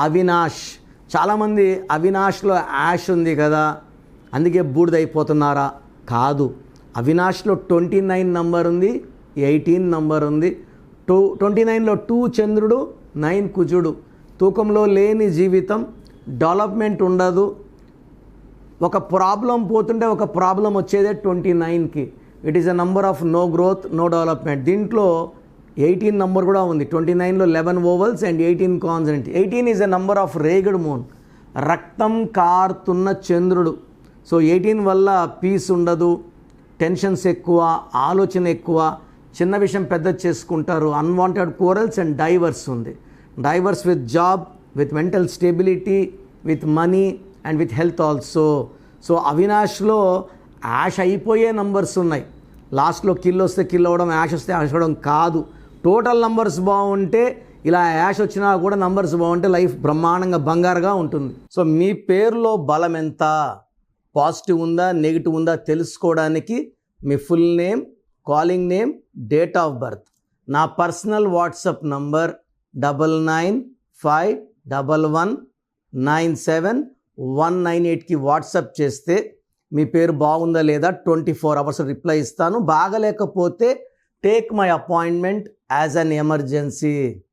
అవినాష్. చాలామంది అవినాష్లో యాష్ ఉంది కదా అందుకే బూడిదైపోతున్నారా? కాదు, అవినాష్లో 29 నంబర్ ఉంది, 18 నంబర్ ఉంది. 29లో 2 చంద్రుడు, 9 కుజుడు. తూకంలో లేని జీవితం, డెవలప్మెంట్ ఉండదు. ఒక ప్రాబ్లం పోతుంటే ఒక ప్రాబ్లం వచ్చేదే 29కి. It is a number of no growth, no development. దీంట్లో 18 నంబర్ కూడా ఉంది. 29లో 11 vowels and 18 consonant. 18 is a number of ragged moon, రక్తం కారుతున్న చంద్రుడు. సో 18 వల్ల పీస్ ఉండదు, టెన్షన్స్ ఎక్కువ, ఆలోచన ఎక్కువ, చిన్న విషయం పెద్ద చేసుకుంటారు, అన్వాంటెడ్ కోరల్స్ అండ్ డైవర్స్ ఉంది. Divorce with job, with mental stability, with money and with health also. So అవినాష్లో యాష్ అయిపోయే నంబర్స్ ఉన్నాయి. లాస్ట్లో కిల్ వస్తే కిల్ అవ్వడం, యాష్ వస్తే యాష్ అవ్వడం కాదు. టోటల్ నంబర్స్ బాగుంటే, ఇలా యాష్ వచ్చినా కూడా నంబర్స్ బాగుంటే లైఫ్ బ్రహ్మాండంగా బంగారుగా ఉంటుంది. సో మీ పేరులో బలం ఎంత, పాజిటివ్ ఉందా నెగిటివ్ ఉందా తెలుసుకోవడానికి మీ full name, calling name, date of birth, నా పర్సనల్ వాట్సాప్ నంబర్ 9951197198కి వాట్సాప్ చేస్తే మీ పేరు బాగుందా లేదా 24 hours రిప్లై ఇస్తాను. బాగలేకపోతే take my appointment as an emergency.